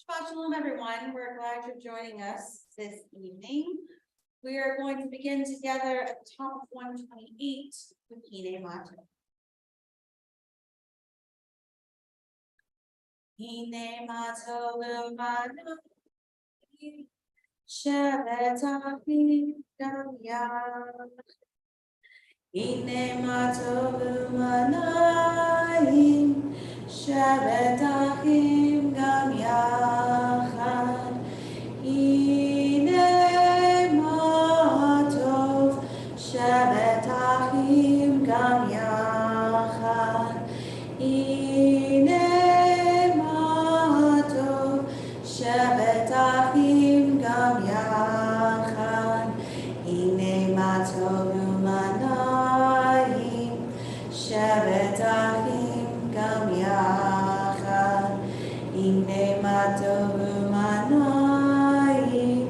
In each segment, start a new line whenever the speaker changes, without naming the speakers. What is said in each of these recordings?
Shabbat Shalom, everyone. We're glad you're joining us this evening. We are going to begin together at the top of 128 with Hine Mato. Hine Mato Lumana Shabbat Achim Gam Yachad. Hine Mato Lumana Shabbat Achim Gam Yachad. Hine Matov Shabbat Achim Gam Yachad. Hine Matov Shabbat Achim Gam Yachad. Hine Matov Umanayim Shabbat Achim Gam Yachad. Hine Matov Umanayim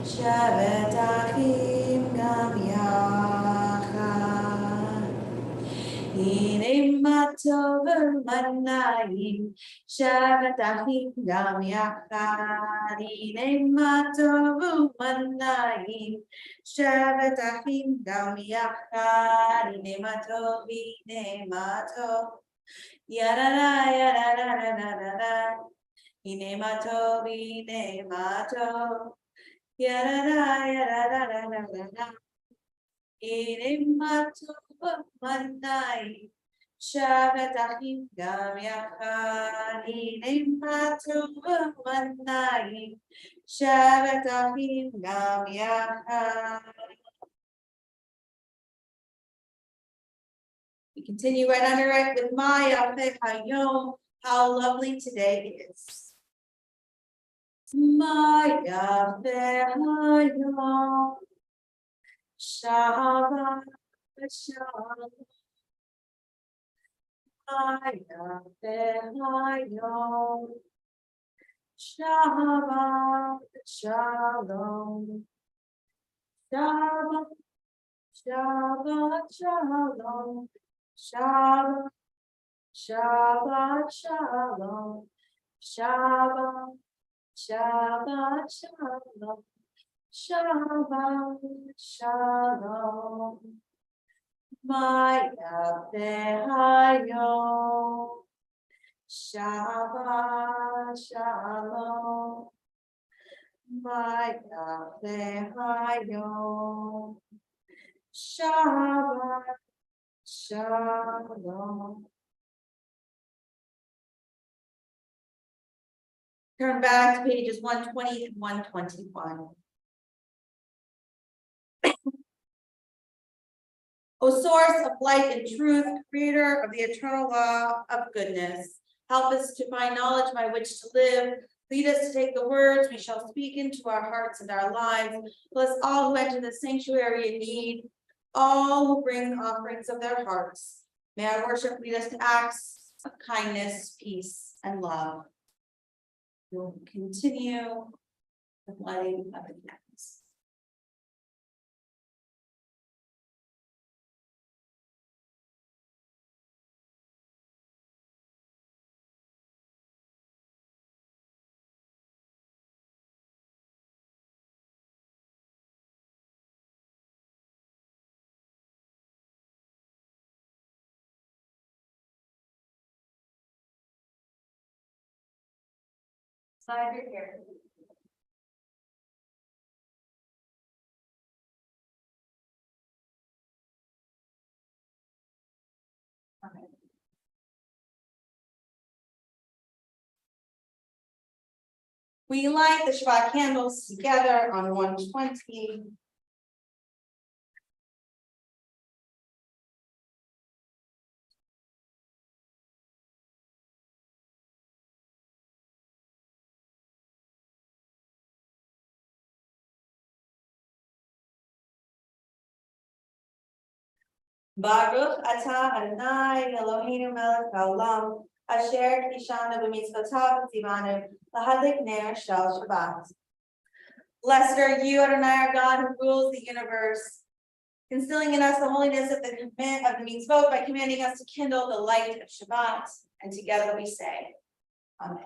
Shabbat Achim Gam Yachad. Hine Matov Umanayim Shabbat Achim Gam Yachad. Hine Matov Umanayim Shabbat Achim Gam Yachad. Hine Matov, Hine Matov. Yarara, yarara, yarara. Hine Matov, Hine Matov. Yarara, yarara, yarara. Hine Matov Umanayim Shabbat Achim Gam Yachad. Hine Matov Umanayim Shabbat Achim Gam Yachad. We continue right under it with Maya Hayom. How lovely today is. Maya Hayom. Shabbat Shalom. Maya Hayom. Shabbat Shalom. Shabbat Shabbat Shalom. Shabbat Shabbat Shalom. Shabbat Shabbat Shalom. Shabbat Shalom. Maya Hayom. Shabbat Shalom. Maya Hayom. Shabbat Shalom. Turn back to pages 120 and 121. O source of light and truth, creator of the eternal law of goodness, help us to find knowledge by which to live. Lead us to take the words we shall speak into our hearts and our lives. Bless all who enter the sanctuary in need, all who bring offerings of their hearts. May our worship lead us to acts of kindness, peace, and love. We'll continue with lighting of the candles. Slide your hair. Okay. We light the Shabbat candles together on 120. Baruch atah Adonai Eloheinu melech haolam asher kishanu b'mitzvotav v'tzivanu lahadlik ner shel Shabbat. Blessed are you, Adonai, our God, who rules the universe, instilling in us the holiness of the mitzvot by commanding us to kindle the light of Shabbat. And together we say, Amen.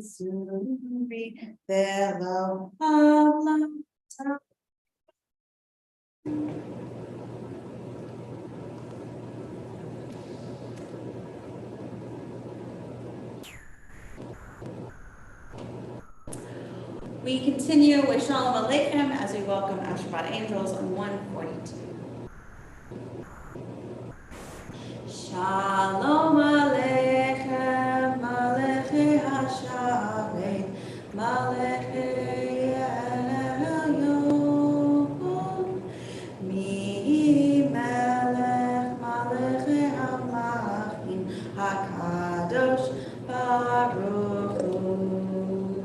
Suri, fellow of love. We continue with Shalom Aleichem as we welcome our Shabbat angels on 142. Shalom Aleichem, Malechi HaShavet, Malechi El-Elyon, Mi Melech, Malechi HaMlachim, HaKadosh Baruch Hu.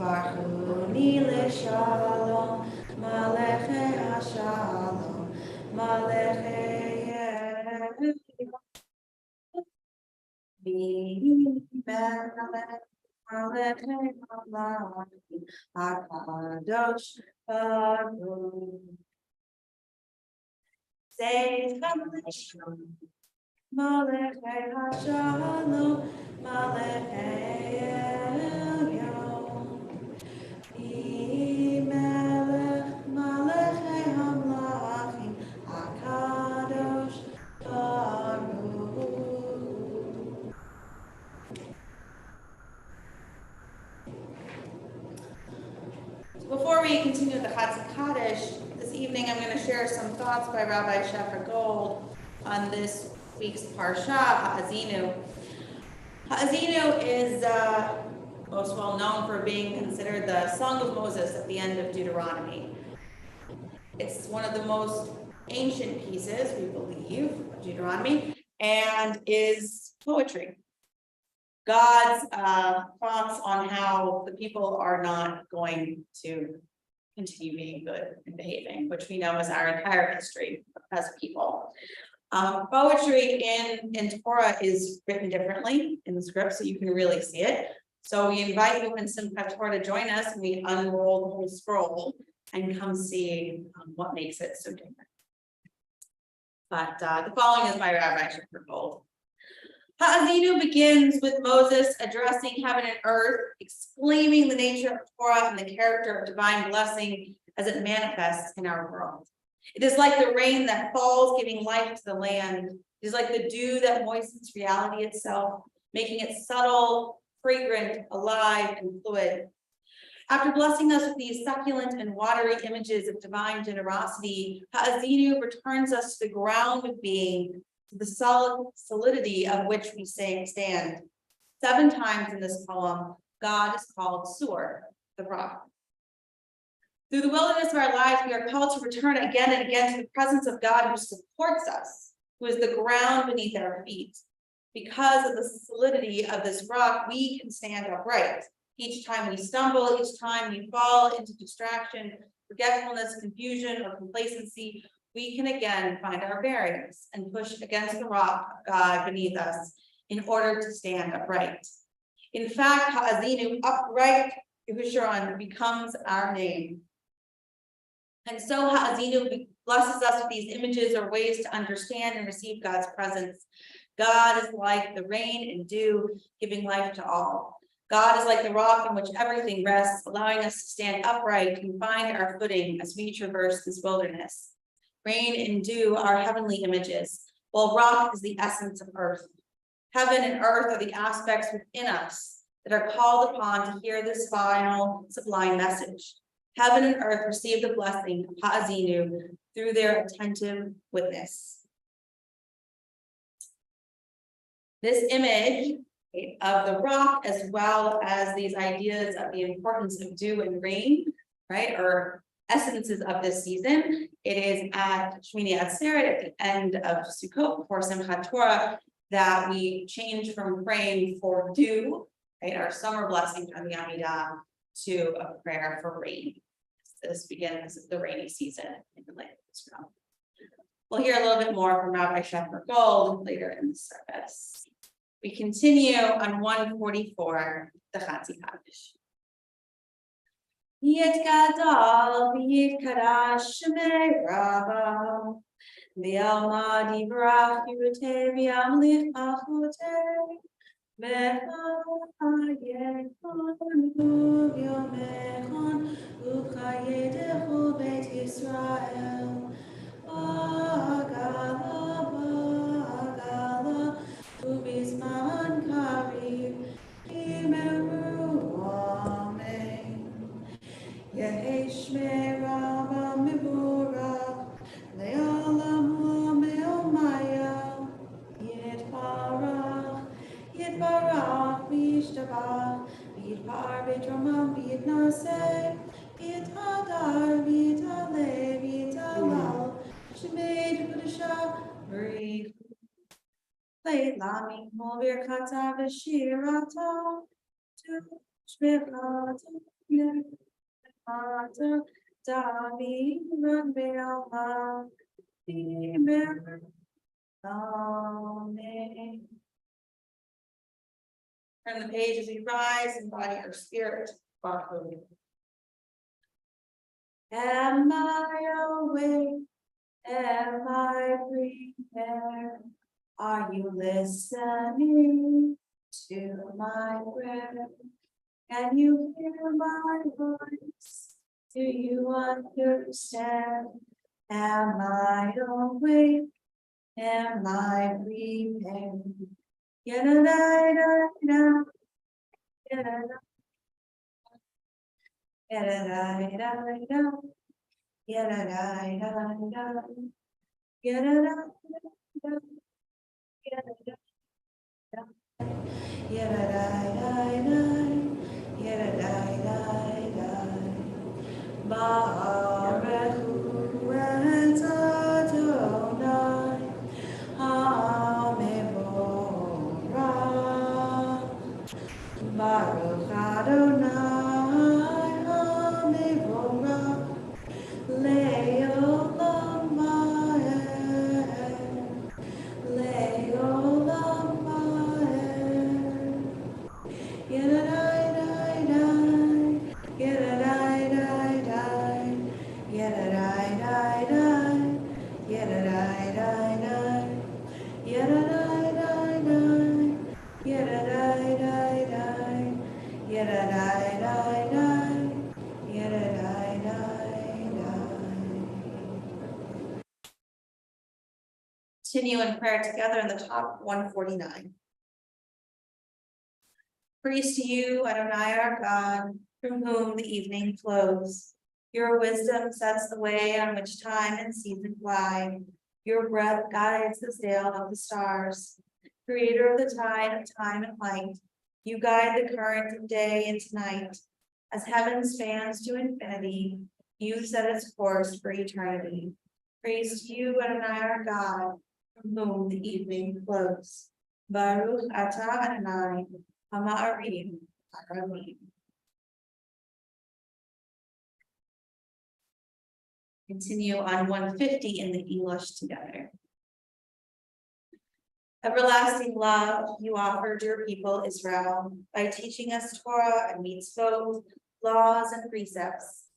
Barchuni leshalom, Malechei hashalom, Malechei Malechei Malachim, Hakadosh Baruch. Say Malechei hashalom, Malechei Elyon. Melech, Malechei hamlachim, Hakadosh Baruch. Before we continue with the Chatzah Kaddish, this evening I'm going to share some thoughts by Rabbi Shepherd Gold on this week's Parsha, Ha'azinu. Ha'azinu is most well known for being considered the Song of Moses at the end of Deuteronomy. It's one of the most ancient pieces, we believe, of Deuteronomy, and is poetry. God's thoughts on how the people are not going to continue being good and behaving, which we know is our entire history as a people. Poetry in Torah is written differently in the script, so you can really see it. So we invite you in Simchat Torah to join us, and we unroll the whole scroll and come see what makes it so different. But the following is by Rabbi Shepherd Gold. Ha'azinu begins with Moses addressing heaven and earth, exclaiming the nature of Torah and the character of divine blessing as it manifests in our world. It is like the rain that falls, giving life to the land. It is like the dew that moistens reality itself, making it subtle, fragrant, alive, and fluid. After blessing us with these succulent and watery images of divine generosity, Ha'azinu returns us to the ground of being, to the solidity of which we stand. 7 times in this poem, God is called Sur, the rock. Through the wilderness of our lives, we are called to return again and again to the presence of God who supports us, who is the ground beneath our feet. Because of the solidity of this rock, we can stand upright. Each time we stumble, each time we fall into distraction, forgetfulness, confusion, or complacency, we can again find our bearings and push against the rock of God beneath us in order to stand upright. In fact, Ha'azinu, upright Yehusharon, becomes our name. And so Ha'azinu blesses us with these images or ways to understand and receive God's presence. God is like the rain and dew, giving life to all. God is like the rock on which everything rests, allowing us to stand upright and find our footing as we traverse this wilderness. Rain and dew are heavenly images, while rock is the essence of earth. Heaven and earth are the aspects within us that are called upon to hear this final sublime message. Heaven and earth receive the blessing of Ha'azinu through their attentive witness. This image of the rock, as well as these ideas of the importance of dew and rain, right, are essences of this season. It is at Shmini Atzeret, at the end of Sukkot, before Simchat Torah, that we change from praying for dew, right, our summer blessing from the Amidah, to a prayer for rain. This begins the rainy season in the land of Israel. We'll hear a little bit more from Rabbi Shepherd Gold later in the service. We continue on 144, the Chatzah Kaddish. Yitgadal v'yitkadash shemei Rabba, v'alma divrach yirutei v'yamlich achotei, v'chayekon u'vyomechon u'chayedechu beit Yisrael, Ba'agala u'bizman kariv yimeru amen. Yehi shmei Rabba mevorach le'olam ha'me'omaya, Yitbarach v'yishtabach v'yitpar v'yitromam v'yitnaseh v'yithadar v'yitale v'yitalal shemei d'kudasha v'rich le'lami mol v'yirkata v'shirata Amen. Turn the page as we rise in body or spirit. Am I awake? Am I prepared? Are you listening to my prayer? Can you hear my voice? Do you understand? Am I awake? Am I prepared? Ya-da-da-da-da, ya-da-da, ya-da-da-da-da, ya-da-da-da-da, ya-da-da-da-da, ya-da-da-da-da, ya-da-da-da-da, Baruch Hu et Adonai HaMevorach. Baruch Adonai HaMevorach Le'olam Va'ed Le'olam Va'ed. Yedadai-dai-dai, yedadai-dai-dai, yedadai-dai-dai, yedadai-dai-dai, yedadai-dai-dai, yedadai-dai-dai, yedadai-dai-dai, yedadai-dai-dai. Continue in prayer together in the top 149. Praise to you, Adonai our God, from whom the evening flows. Your wisdom sets the way on which time and season fly. Your breath guides the sail of the stars. Creator of the tide of time and light, you guide the current of day into night. As heaven spans to infinity, you set its course for eternity. Praise to you, Adonai our God, from whom the evening flows. Baruch atah Adonai. Hamarim, Aramim. Continue on 150 in the English together. Everlasting love, you offered your people Israel by teaching us Torah and mitzvot, laws and precepts.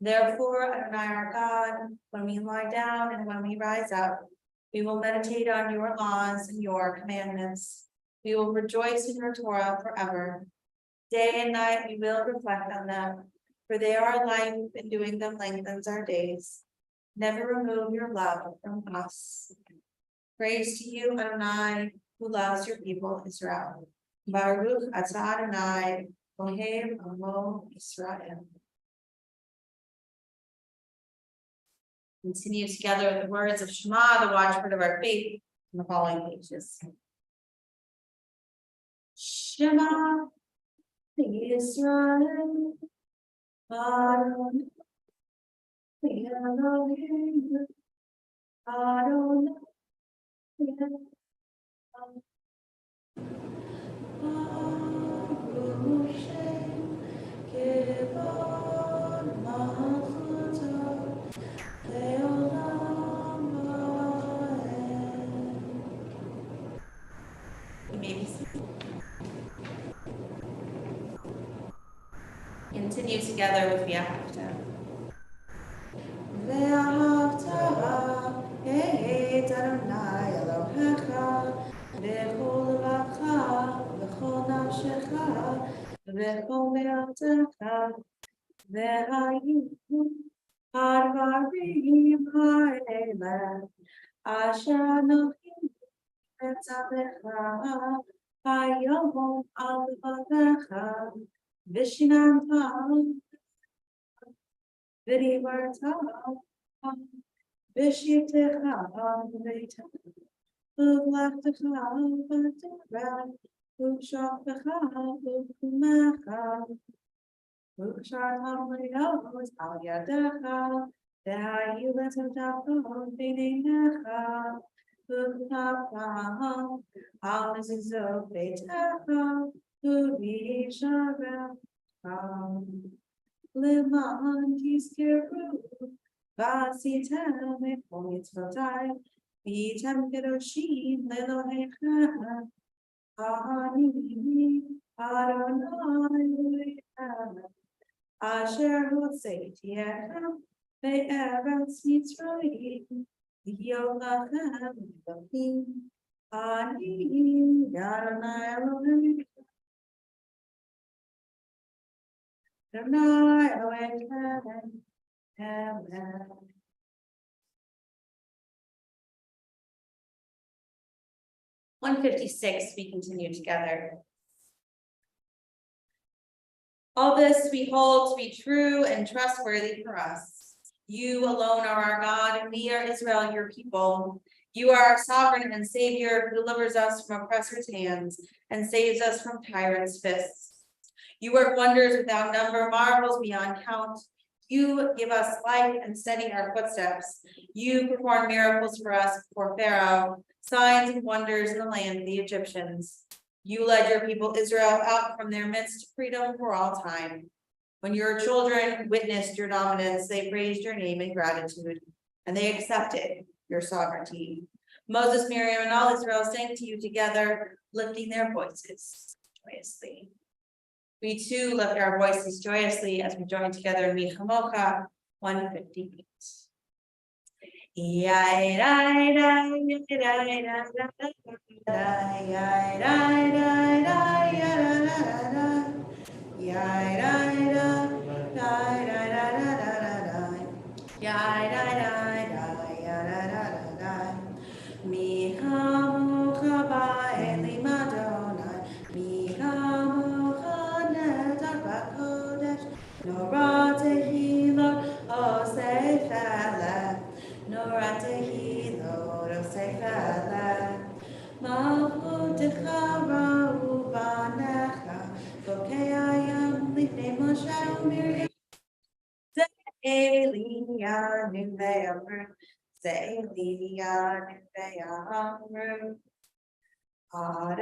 Therefore, Adonai our God, when we lie down and when we rise up, we will meditate on your laws and your commandments. We will rejoice in your Torah forever. Day and night we will reflect on them, for they are life, and doing them lengthens our days. Never remove your love from us. Praise to you, Adonai, who loves your people Israel. Baruch atah Adonai, Ohev Amo Israel. Continue together with the words of Shema, the watchword of our faith, in the following pages. Shema Israel, Adonai, Elohim, Adonai, Baruch Shem, Kevod Malchuto, Leolam Va'ed. You may be seated. Continue together with V'ahavta. V'ahavta et Adonai Elohecha b'chol levacha v'chol nafshecha v'chol me'atecha v'hayu hadvarim ha'eleh asher anochi metzavecha hayom al levavecha v'shinanta v'divarta v'shivtecha v'leita v'vlachtecha v'tera v'shoftecha v'kumecha v'shartam le'os al yadecha v'hayu le'tavtacha v'neinecha v'kutavta al mezuzot beitecha Uli Shabbat, Liman Tiskeru, Vasitam, Mitzvotai, Vitam Kedoshim, Lelohecha, Ani, Adonai, Asher Hosetiechem, Be'eretz Mitzrayim, Yolachem, Elohim, Ani, Adonai Elohim, Adonai Elohim, Amen. 156, we continue together. All this we hold to be true and trustworthy for us. You alone are our God, and we are Israel, your people. You are our sovereign and Savior who delivers us from oppressors' hands and saves us from tyrants' fists. You work wonders without number, marvels beyond count. You give us life and steady our footsteps. You perform miracles for us before Pharaoh, signs and wonders in the land of the Egyptians. You led your people Israel out from their midst to freedom for all time. When your children witnessed your dominance, they praised your name in gratitude, and they accepted your sovereignty. Moses, Miriam, and all Israel sang to you together, lifting their voices joyously. We too lift our voices joyously as we join together in Michamocha 158.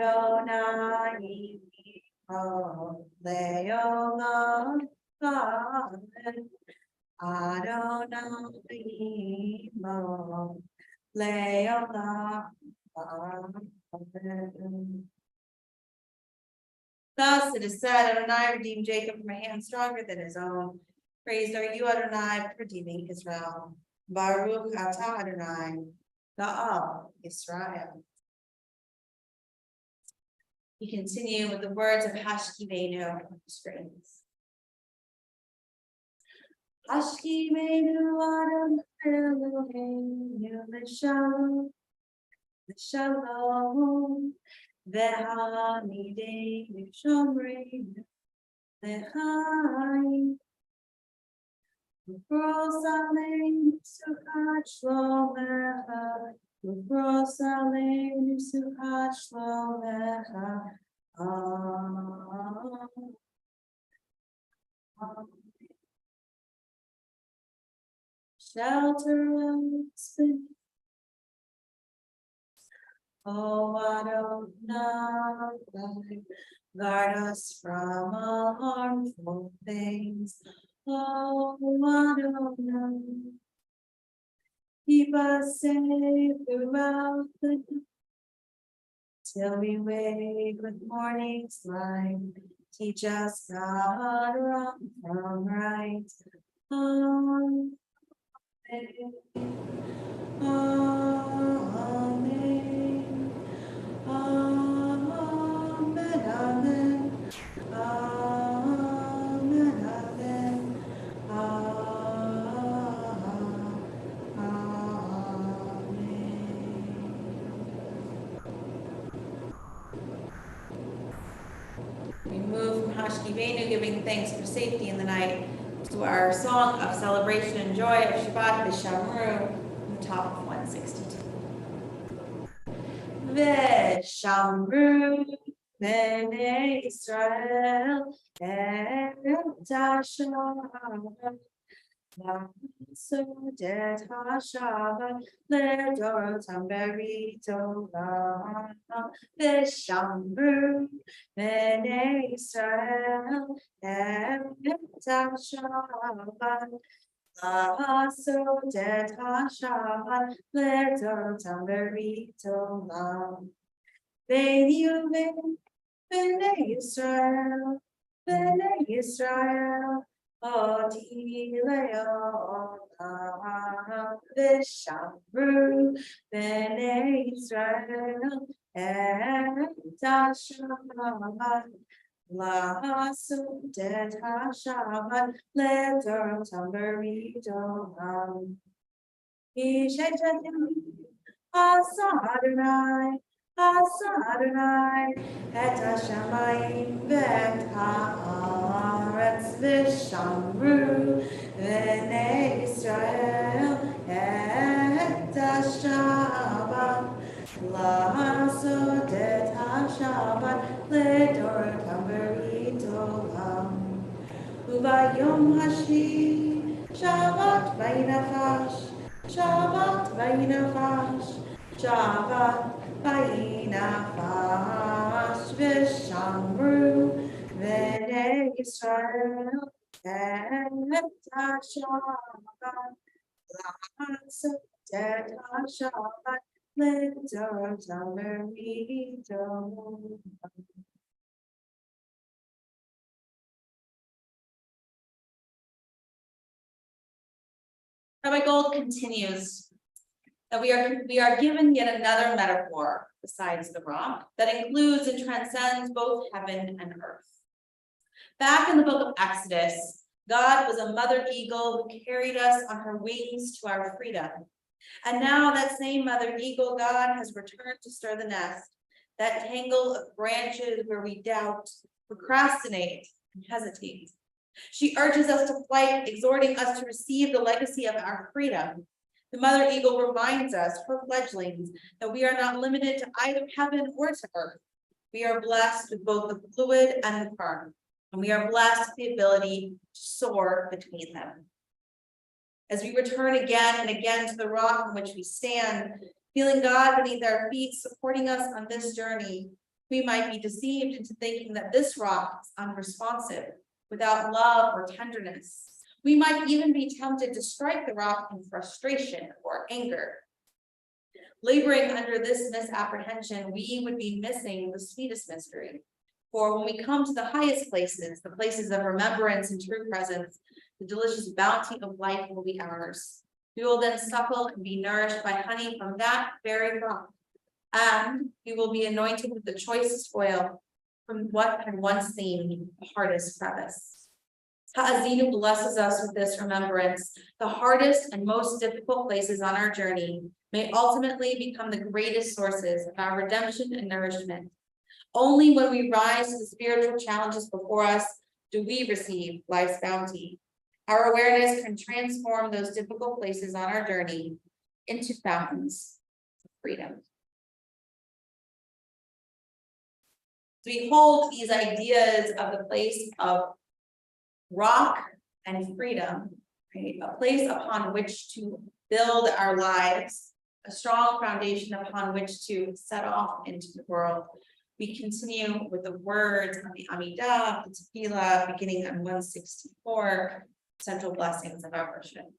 Adonai Leolam Adonai Leolam. Thus it is said, Adonai redeemed Jacob from a hand stronger than his own. Praised are you, Adonai, for redeeming Israel. Baruch atah Adonai, Ga'al Israel. We continue with the words of Hashkivenu on the screens. Hashkivenu Adonai Eloheinu l'shalom, l'shalom, v'hamidenu shomreinu l'chaim. Ufros aleinu suchat shlomecha, Ufros aleinu suchat shlomecha. Amen. Shelter us beneath, O Adonai, guard us from all harmful things. O Adonai, keep us safe throughout the night, till we wake with morning's light. Teach us God wrong from right. Amen. Amen. Amen. Amen. Amen. We move from Hashkivenu, giving thanks for safety in the night, to our song of celebration and joy of Shabbat V'Shamru, on the top of 162. V'Shamru B'nei Israel et Hashem So dead Shabbat, let your tamberi to Vishambru, Bene Israel, and Shabbat. So dead Shabbat, let your tamberi to Bene Israel, Bene Israel. Otileo Vishamru Bene Israel and Tashavat Lasudet Hashavat Letter Tamberidom Ishatim Asadonai Asadonai Et Hashamayim Vet Haaretz Vishamru V'nei Yisrael Et Hashabat La'asot Et Hashabat L'dorot HaBeritolam Ubayom Hashvi Shabbat Vayinachash Shabbat Vayinachash Shabbat Vayinachash Vishamru V'nei Yisrael Et Hashabat La'asot Et Hashabat L'dorot HaBeritolam. Rabbi Gold continues that we are given yet another metaphor besides the rock that includes and transcends both heaven and earth. Back in the book of Exodus, God was a mother eagle who carried us on her wings to our freedom. And now that same mother eagle, God has returned to stir the nest, that tangle of branches where we doubt, procrastinate, and hesitate. She urges us to flight, exhorting us to receive the legacy of our freedom. The mother eagle reminds us, her fledglings, that we are not limited to either heaven or to earth. We are blessed with both the fluid and the firm, and we are blessed with the ability to soar between them. As we return again and again to the rock on which we stand, feeling God beneath our feet, supporting us on this journey, we might be deceived into thinking that this rock is unresponsive, without love or tenderness. We might even be tempted to strike the rock in frustration or anger. Laboring under this misapprehension, we would be missing the sweetest mystery. For when we come to the highest places, the places of remembrance and true presence, the delicious bounty of life will be ours. We will then suckle and be nourished by honey from that very rock. And we will be anointed with the choicest oil from what had once seemed the hardest crevice. Ha'azinu blesses us with this remembrance. The hardest and most difficult places on our journey may ultimately become the greatest sources of our redemption and nourishment. Only when we rise to the spiritual challenges before us do we receive life's bounty. Our awareness can transform those difficult places on our journey into fountains of freedom. So we hold these ideas of the place of rock and freedom, right? A place upon which to build our lives, a strong foundation upon which to set off into the world. We continue with the words of the Amidah, the Tefillah, beginning on 164, central blessings of our worship.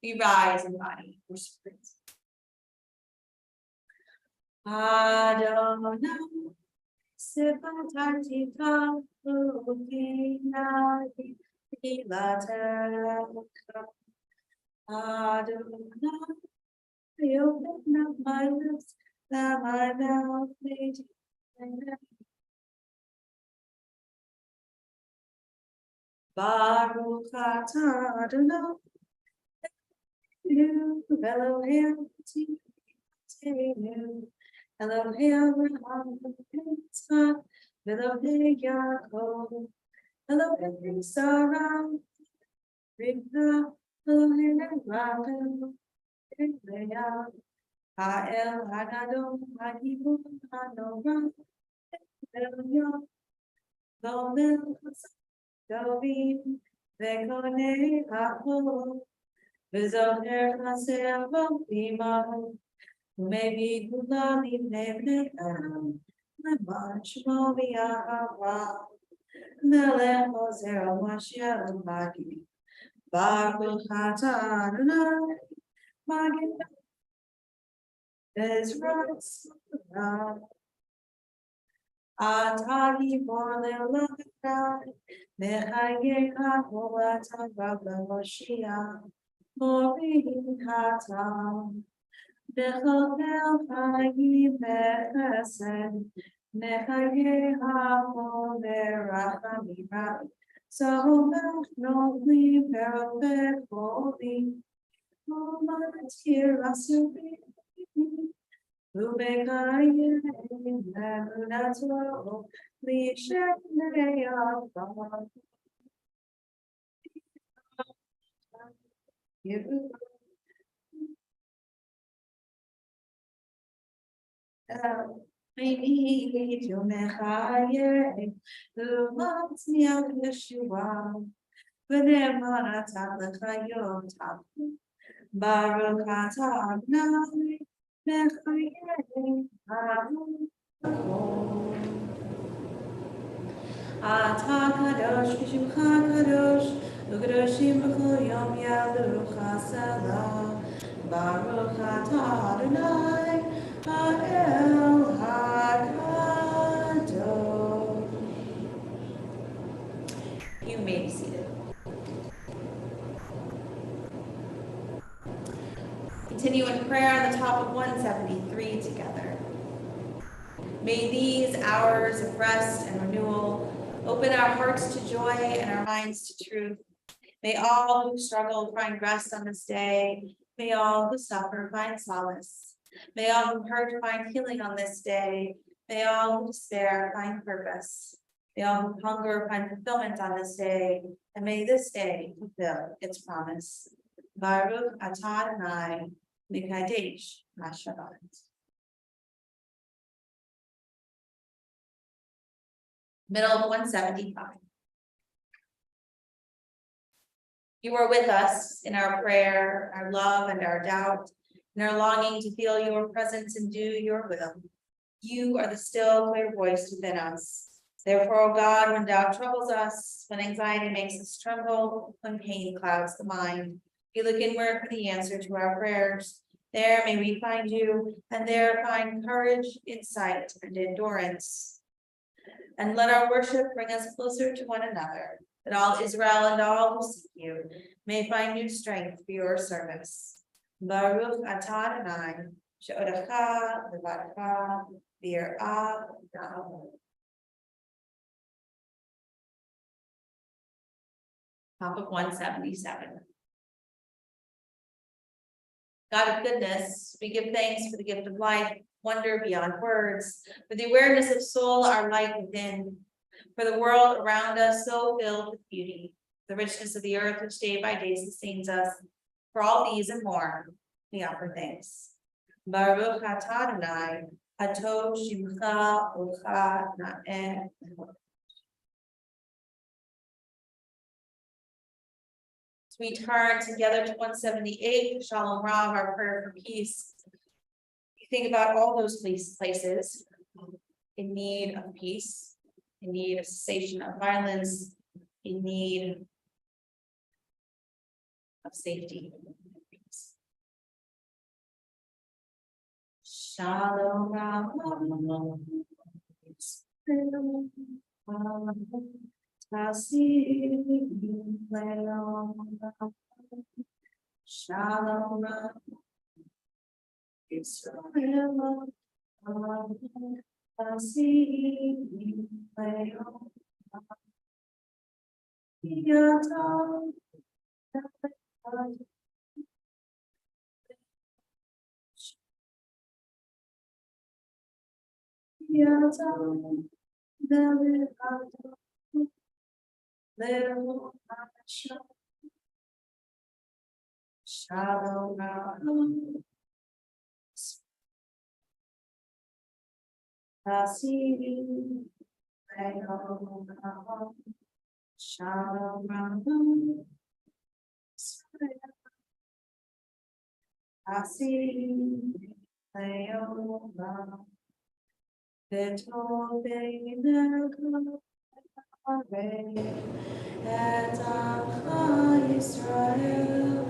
We rise in body, or spirit. Adonai. Sivatartika Ukinai Ilateraka Adonai, you open up my lips, that my mouth may declare. Baruch atah Adonai, you Elohim Tzidkenu. Elohim Yitzchak, Elohim Yaakov, Elohim Sarah, Rivka, Elohim Rachel, Leah, Ha'el Hagadol, Ha'ibun Hanorah, Elohim, Gomel, Dovim, Vekonei Ha'ol, Vizoner Haselva Bima, maybe Gulani Nebe, March Movia Hava, Mele Hosera Mashel Magi, Babu Hatana, Magi, Ezra, Atagi Borle Laka, Mehaye Kahoa Tababa Moshia, Mori Hatam. Bechel Hayi Bechesed, Mechaye Hamo Berachamira, so Nobly Perfect Holy, Omatir Asubi, Ubekaye, Nato, Lishet Neya, you. Maybe you mechaye, who loves me out of Yeshua, whenever I tap the chayot tap, Baruch atah Adonai, mechaye, Atah kadosh, v'shimcha kadosh, u'kadoshim b'chol yom yalucha selah, Baruch atah Adonai, ha'el hakadosh. You may be seated. Continue in prayer on the top of 173 together. May these hours of rest and renewal open our hearts to joy and our minds to truth. May all who struggle find rest on this day. May all who suffer find solace. May all who hurt find healing on this day. May all who despair find purpose. May all who hunger find fulfillment on this day. And may this day fulfill its promise. Baruch atah Adonai, Mikadesh Shabbat. Middle of 175. You are with us in our prayer, our love, and our doubt, and our longing to feel your presence and do your will. You are the still, clear voice within us. Therefore, O God, when doubt troubles us, when anxiety makes us tremble, when pain clouds the mind, we look inward for the answer to our prayers. There may we find you, and there find courage, insight, and endurance. And let our worship bring us closer to one another, that all Israel and all who seek you may find new strength for your service. Baruch atah Adonai, she'odecha levadecha v'yirah b'na'am. Top of 177. God of goodness, we give thanks for the gift of life, wonder beyond words, for the awareness of soul, our light within, for the world around us so filled with beauty, the richness of the earth which day by day sustains us. For all these and more, we offer thanks. Baruch atah Adonai, atov shimcha ucha na'eh. We turn together to 178, Shalom Rav, our prayer for peace. You think about all those places in need of peace, in need of cessation of violence, in need of safety. Shalom Rav. Shalom, Israel, Shalom, Shalom, Asi Leola Little Baby Et Amcha Yisrael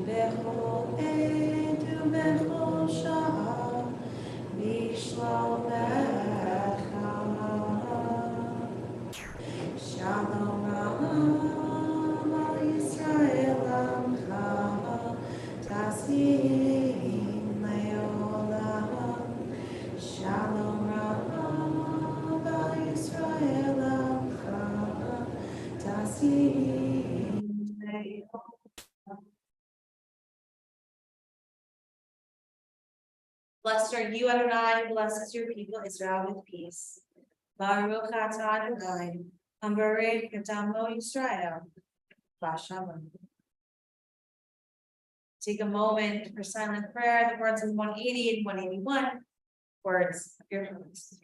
Bechol Edu Bechol Shah Bishlomecha Shalom Al Yisrael Amcha Tasim Leolam Shalom Al Yisrael Amcha Tasim Leolam. Blessed are you, Adonai, who blesses your people Israel with peace. Baruch atah Adonai, Ambarei Kadamo Yisrael. Shalom. Take a moment for silent prayer, the words in 180 and 181, words of your hearts.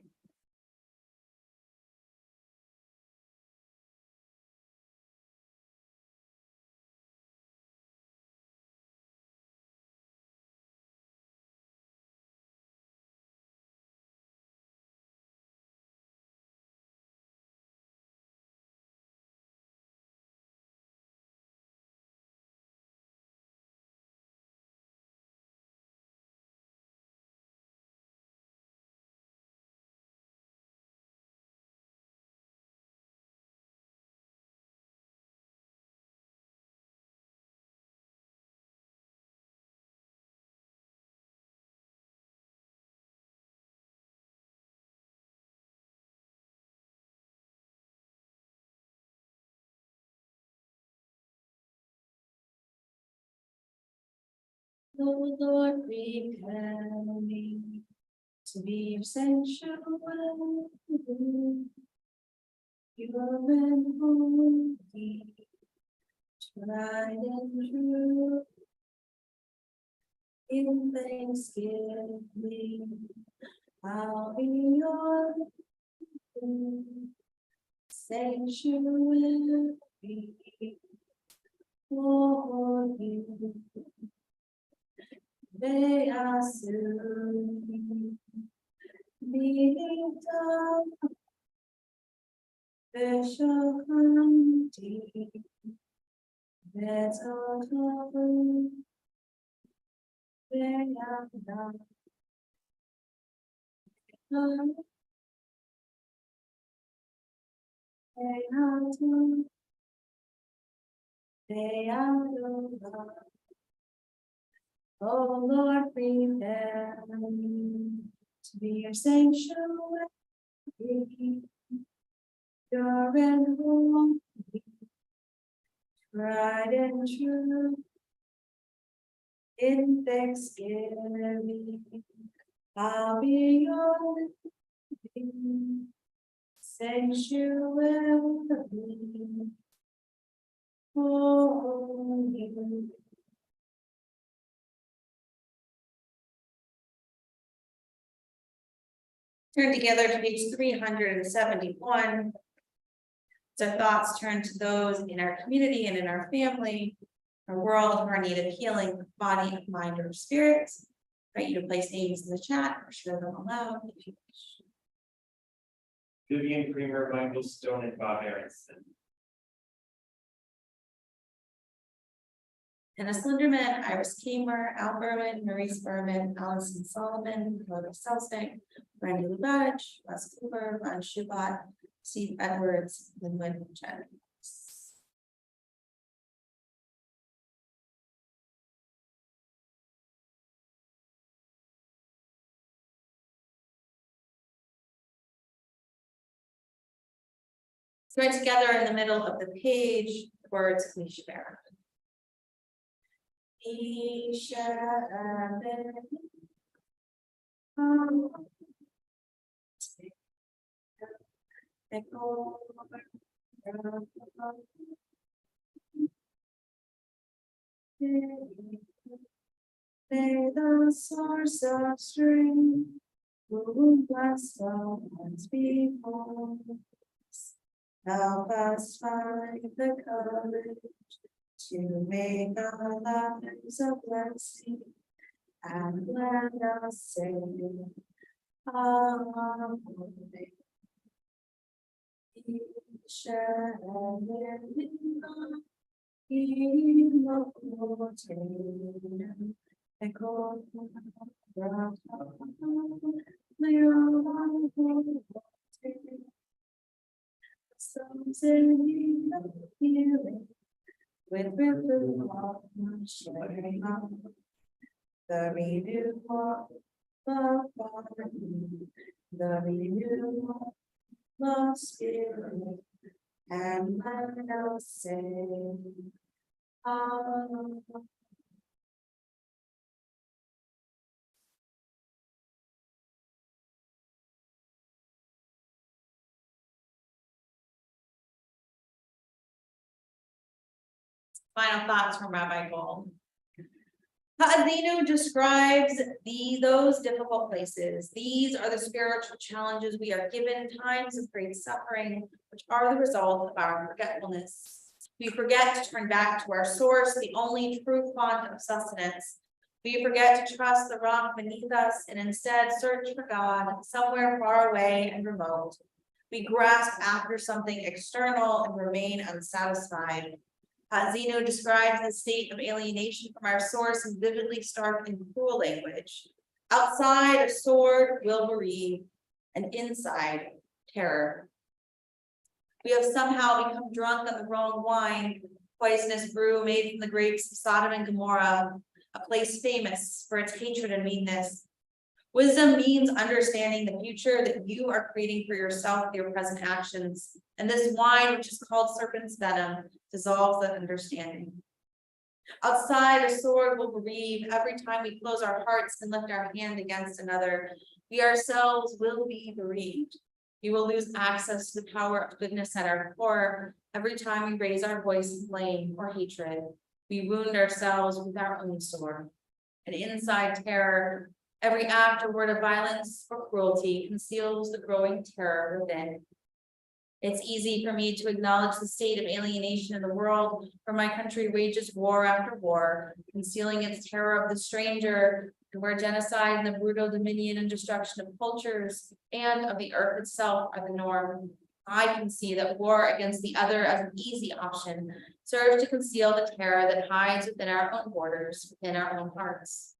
Oh Lord, prepare me to be your sanctuary, pure and holy, tried and true. In thanksgiving, I'll be your sanctuary for you. They are soon being done. They shall come deep. That's all. They are done. They are done. They are done. Oh Lord, prepare me to be your sanctuary, pure and holy, tried and true. In thanksgiving, I'll be your sanctuary for you. Turn together to page 371. So thoughts turn to those in our community and in our family, our world who are in need of healing, body, mind, or spirit. I invite you to place names in the chat or share them aloud if you wish.
Vivian Creamer, Michael Stone, and Bob Aronson.
Anna Slenderman, Iris Kamer, Al Berman, Maurice Berman, Allison Solomon, Rhoda Selznick, Randy Lubach, Wes Cooper, Ron Shabbat, Steve Edwards, Linwood Jen. So right together in the middle of the page, the words of Misha Barron. May the source of strength who bless all ones before us, help us find the courage to make our lives a blessing and let us sing. Amen. With rivers of sharing up the renewal of the body, the renewal of the spirit, and let us sing. Amen. Final thoughts from Rabbi Gold. Ha'azinu describes those difficult places. These are the spiritual challenges we are given, times of great suffering, which are the result of our forgetfulness. We forget to turn back to our source, the only true font of sustenance. We forget to trust the rock beneath us and instead search for God somewhere far away and remote. We grasp after something external and remain unsatisfied. Zeno describes the state of alienation from our source in vividly stark and cruel language. Outside, a sword will bereave, and inside, terror. We have somehow become drunk on the wrong wine, poisonous brew made from the grapes of Sodom and Gomorrah, a place famous for its hatred and meanness. Wisdom means understanding the future that you are creating for yourself with your present actions. And this wine, which is called serpent's venom, dissolves that understanding. Outside, a sword will bereave every time we close our hearts and lift our hand against another. We ourselves will be bereaved. We will lose access to the power of goodness at our core every time we raise our voice in blame or hatred. We wound ourselves with our own sword. And inside terror, every act or word of violence or cruelty conceals the growing terror within. It's easy for me to acknowledge the state of alienation in the world, where my country wages war after war, concealing its terror of the stranger, and where genocide and the brutal dominion and destruction of cultures and of the earth itself are the norm. I can see that war against the other as an easy option serves to conceal the terror that hides within our own borders, within our own hearts.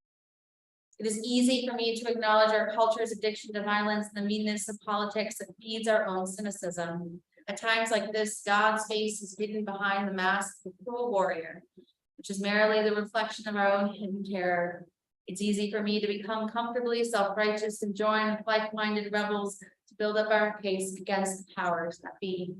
It is easy for me to acknowledge our culture's addiction to violence and the meanness of politics that feeds our own cynicism. At times like this, God's face is hidden behind the mask of the cruel warrior, which is merely the reflection of our own hidden terror. It's easy for me to become comfortably self-righteous and join with like-minded rebels to build up our case against the powers that be.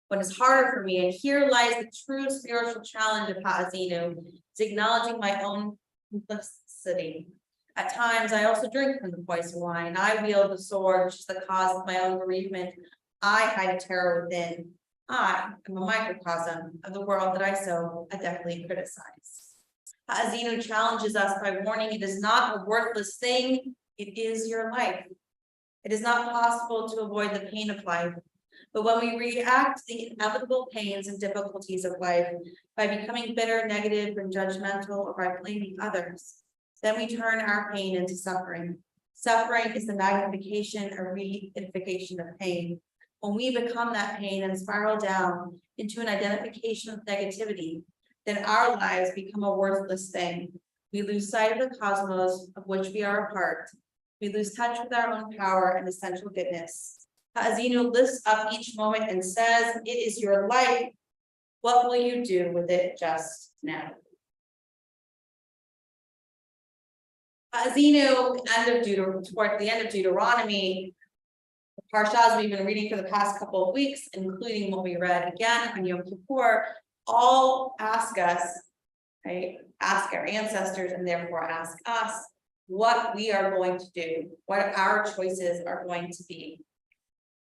What is harder for me, and here lies the true spiritual challenge of Ha'azinu, is acknowledging my own complicity. At times, I also drink from the poison wine. I wield the sword, which is the cause of my own bereavement. I hide a terror within. I am a microcosm of the world that I so adeptly criticize. Ha'azinu challenges us by warning it is not a worthless thing, it is your life. It is not possible to avoid the pain of life. But when we react to the inevitable pains and difficulties of life by becoming bitter, negative, and judgmental, or by blaming others, then we turn our pain into suffering. Suffering is the magnification or reification of pain. When we become that pain and spiral down into an identification of negativity, then our lives become a worthless thing. We lose sight of the cosmos of which we are a part. We lose touch with our own power and essential goodness. Ha'azinu lifts up each moment and says, it is your life. What will you do with it just now? Ha'azinu, toward the end of Deuteronomy, the parshas we've been reading for the past couple of weeks, including what we read again on Yom Kippur, all ask us, right? Ask our ancestors and therefore ask us what we are going to do, what our choices are going to be.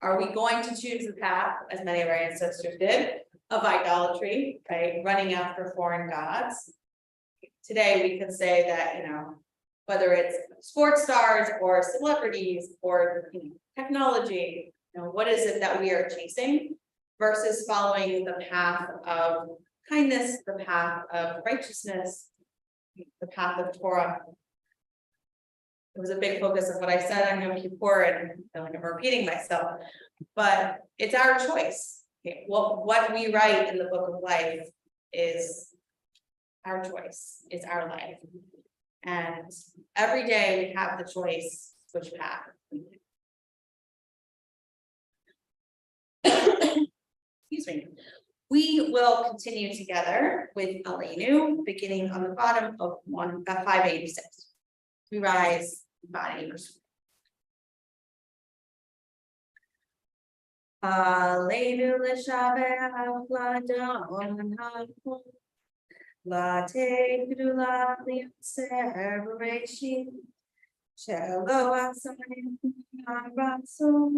Are we going to choose the path, as many of our ancestors did, of idolatry, right? Running after foreign gods. Today, we could say that, whether it's sports stars or celebrities or technology, what is it that we are chasing versus following the path of kindness, the path of righteousness, the path of Torah. It was a big focus of what I said on Yom Kippur, and I feel like I'm repeating myself, but it's our choice. Okay, what we write in the book of life is our choice, it's our life. And every day we have the choice which path we take. Excuse me. We will continue together with Aleinu, beginning on the bottom of 586. We rise, body. Aleinu l'shaber l'adon ha'kol, la'tei gdula li'yotzer b'reishit, shelo asayim ha'ratzon,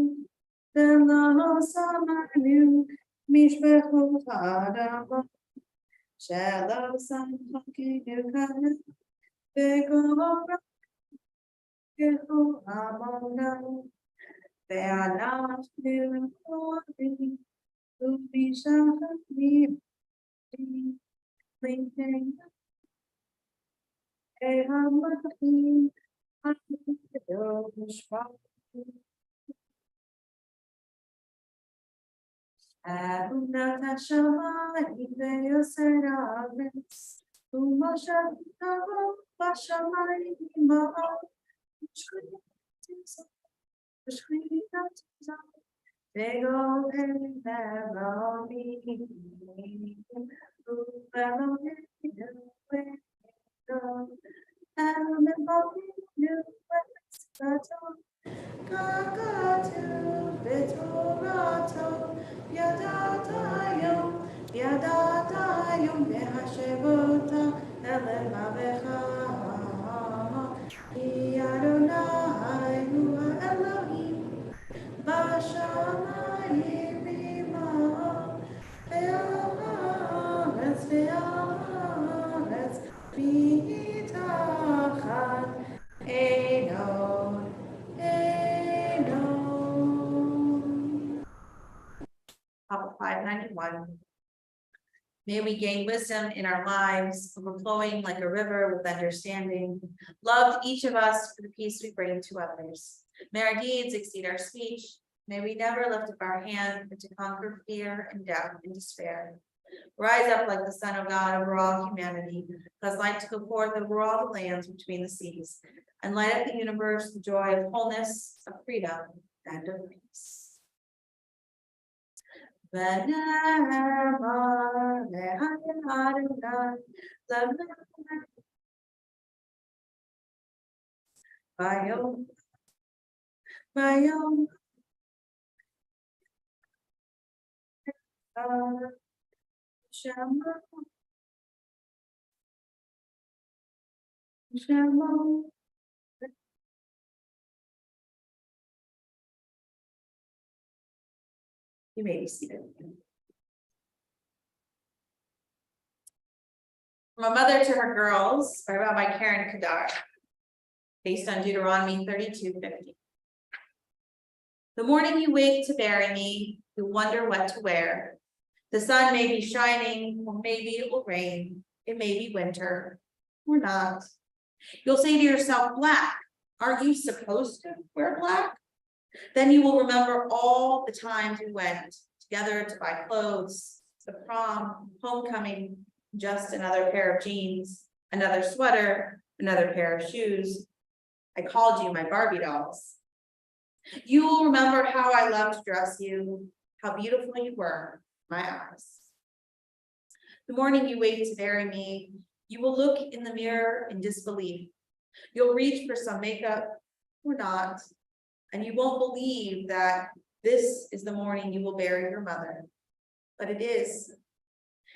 v'lo samanu mishpechut ha'adamot, shelo samachenu kana, v'gorah Yehu Amona, ve'anat v'yokori, u'bishachat mi'ri, linking e'hamachim, ha'kadosh baruch Adonat hashamayim ve'yoser haaretz, u'moshe tavo b'shamayim ma'or. They go and never meet. Top of 591. May we gain wisdom in our lives, overflowing like a river with understanding. Love each of us for the peace we bring to others. May our deeds exceed our speech. May we never lift up our hand to conquer fear and doubt and despair. Rise up like the Son of God over all humanity, cause light to go forth over all the lands between the seas, and light up the universe, the joy of wholeness, of freedom, and of peace. You may be seated. From a Mother to Her Girls by Rabbi Karen Kadar, based on Deuteronomy 32:50. The morning you wake to bury me, you wonder what to wear. The sun may be shining, or maybe it will rain. It may be winter, or not. You'll say to yourself, black. Aren't you supposed to wear black? Then you will remember all the times we went together to buy clothes, the prom, homecoming, just another pair of jeans, another sweater, another pair of shoes. I called you my Barbie dolls. You will remember how I loved to dress you, how beautiful you were, my eyes. The morning you wait to bury me, you will look in the mirror in disbelief. You'll reach for some makeup or not, and you won't believe that this is the morning you will bury your mother, but it is.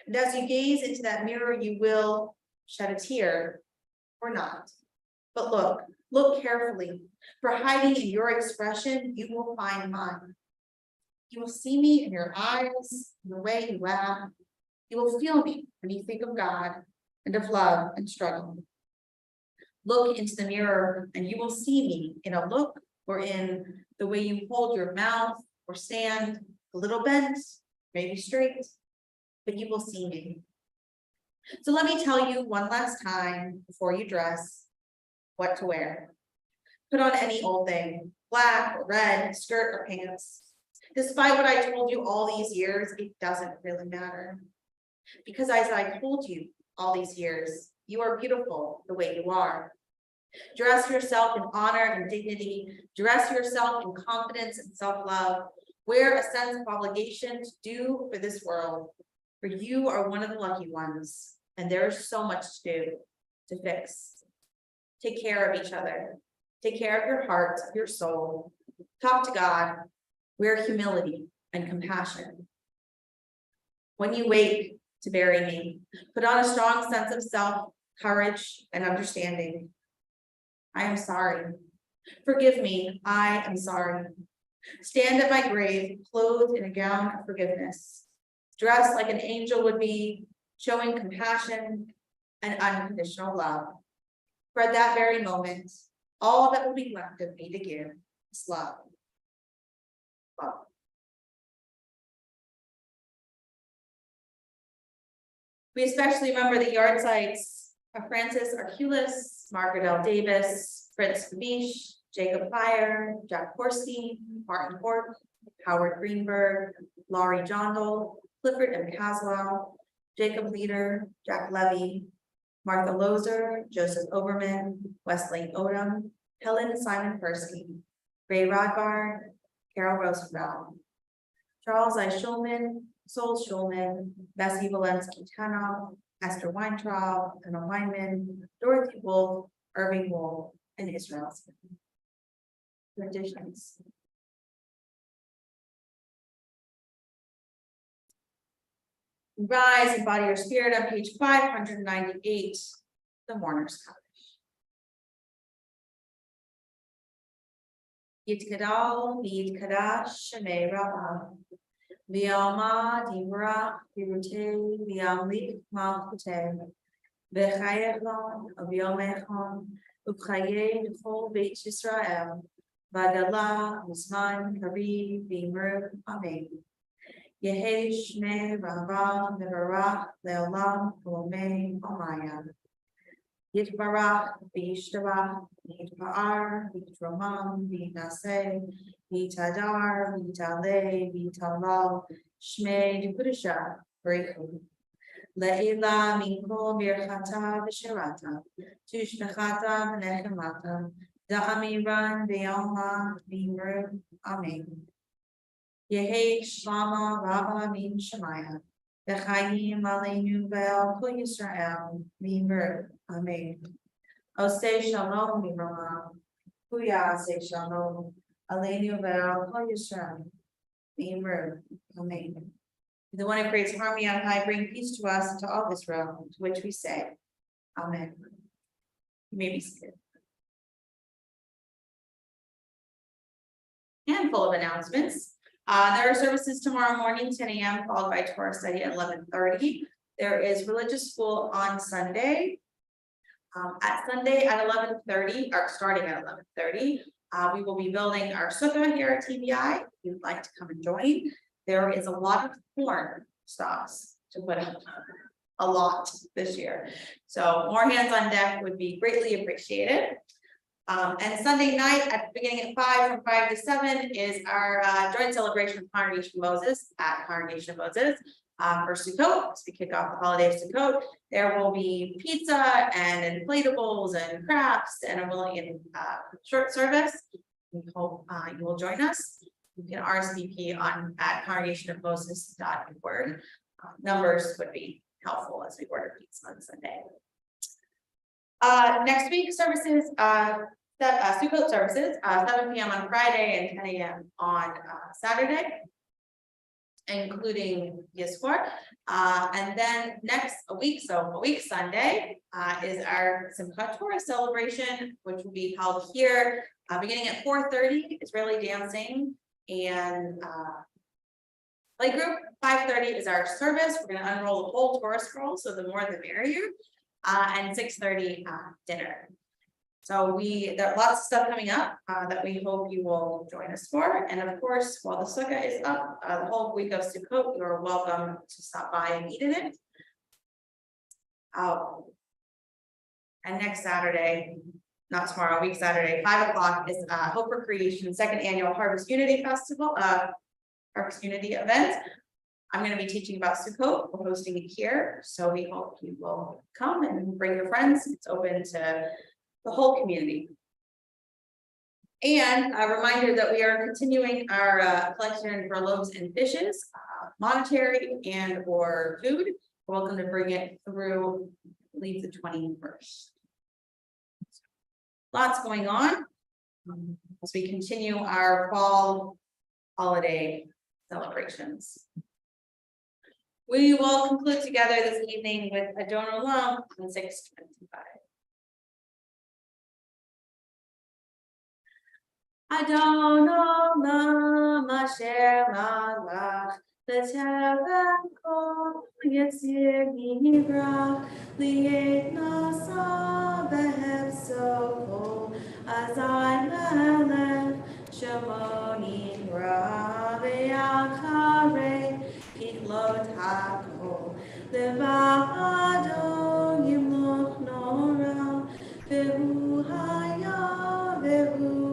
And as you gaze into that mirror, you will shed a tear or not. But look carefully, for hiding in your expression, you will find mine. You will see me in your eyes, in the way you laugh. You will feel me when you think of God and of love and struggle. Look into the mirror and you will see me in a look or in the way you hold your mouth or stand a little bent, maybe straight, but you will see me. So let me tell you one last time before you dress what to wear. Put on any old thing, black or red, skirt or pants. Despite what I told you all these years, it doesn't really matter. Because as I told you all these years, you are beautiful the way you are. Dress yourself in honor and dignity. Dress yourself in confidence and self-love. Wear a sense of obligation to do for this world. For you are one of the lucky ones, and there's so much to do, to fix. Take care of each other. Take care of your heart, your soul. Talk to God. Wear humility and compassion. When you wake to bury me, put on a strong sense of self, courage, and understanding. I am sorry. Forgive me, I am sorry. Stand at my grave, clothed in a gown of forgiveness, dressed like an angel would be, showing compassion and unconditional love. For at that very moment, all that will be left of me to give is love. Love. We especially remember the yard sites of Francis Arculis, Margaret L. Davis, Fritz Fabish, Jacob Fire, Jack Horstein, Martin Hork, Howard Greenberg, Laurie Jondal, Clifford M. Caswell, Jacob Leader, Jack Levy, Martha Lozer, Joseph Oberman, Wesley Odom, Helen Simon Persky, Ray Rodbar, Carol Roosevelt, Charles I. Schulman, Sol Schulman, Bessie Valensky Tanoff, Esther Weintraub, Emma Weinman, Dorothy Wolf, Irving Wolf, and Israel Smith. Renditions. Rise, embody your spirit on page 598, the Mourner's Cottage. Yitkadal, Yidkadash, Shemei Rabah. Vialma, Divra, Virute, Viamlik, Malkute, Vechayechlon, Aviomechon, Ukhaye, Nechol, Beit Yisrael, Vadala, Usman, Kari, Vimur, Amen. Yehe Shmei Rabah, Nevarach, Leolam, Olomei, Omaya. Yitbarach, Vishtabach, Yitbar, Yitromam, Vinase, Vitadar, Vitale, Vitalal, Shmei Dukudisha, Brechu. Leila Minko Birchata Visharata, Tushmechata Nechemata, Da'amiran Ve'alma Vimur, Amen. Yehe Shlama Rabba Min Shemaya, V'chayim Aleinu Ve'al Kol Yisrael, Vimur, Amen. Oseh Shalom V'Rama, Kuya Oseh Shalom, Aleinu Ve'al Kol Yisrael, Vimur, Amen. The one who creates harmony on high, bring peace to us and to all Israel, to which we say, Amen. You may be seated. Handful of announcements. There are services tomorrow morning, 10 a.m., followed by Torah study at 11:30. There is religious school on Sunday. At Sunday at 11:30, or starting at 11:30, we will be building our sukkah here at TBI. If you'd like to come and join, there is a lot of corn stalks to put up, a lot this year. So more hands on deck would be greatly appreciated. And Sunday night at beginning at 5, from 5 to 7 is our joint celebration of Congregation of Moses at Congregation of Moses for Sukkot. As we kick off the holiday of Sukkot, there will be pizza and inflatables and crafts and a willing short service. We hope you will join us. You can RSVP on at congregationofmoses.org. Numbers would be helpful as we order pizza on Sunday. Next week services, Sukkot services, 7 p.m. on Friday and 10 a.m. on Saturday, including Yisfor. And then a week Sunday, is our Simchat Torah celebration, which will be held here beginning at 4:30. Israeli dancing and play group. 5:30 is our service. We're going to unroll the whole Torah scroll, so the more the merrier. And 6:30 dinner. So there are lots of stuff coming up that we hope you will join us for. And of course, while the sukkah is up, the whole week of Sukkot, you are welcome to stop by and eat in it. out. And next Saturday, not tomorrow, week Saturday, 5 o'clock is Hope for Creation, second annual Harvest Unity Festival, Harvest Unity event. I'm gonna be teaching about Sukkot, we're hosting it here, so we hope you will come and bring your friends, it's open to the whole community. And a reminder that we are continuing our collection for loaves and fishes, monetary and or food. We're welcome to bring it through, I believe, the 21st. Lots going on as we continue our fall holiday celebrations. We will conclude together this evening with a donor olam on 625. Adon olam asher malach l'tevet kol yitzir nivra li'et nasa v'hefso kol azai melech shemo nivra v'yacharei kitlot hakol levado yimloch nora v'hu haya v'hu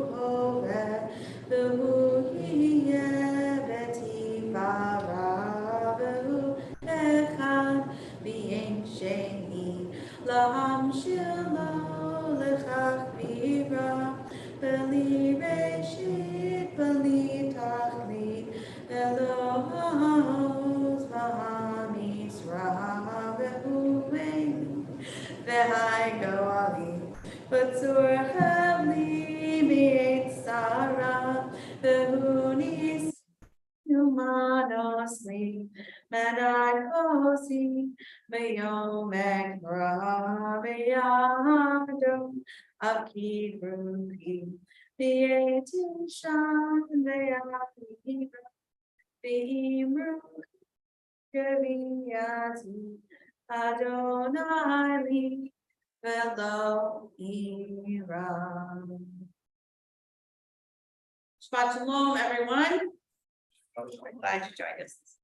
Laham shilo lechach vira, beli reshit, beli tachlit, Elohos laham Yisrael ve'hu ve'hai goali, b'tzur havli mi'et Sarah, ve'hu nis humanosli, Menarkosi, Meyomek Ra, Meyado, Akibruki, Beatishan, Beatishan, Beimru, Gaviyati, Adonai, Velo Ira. Shabbat Shalom, everyone. I'm glad you joined us.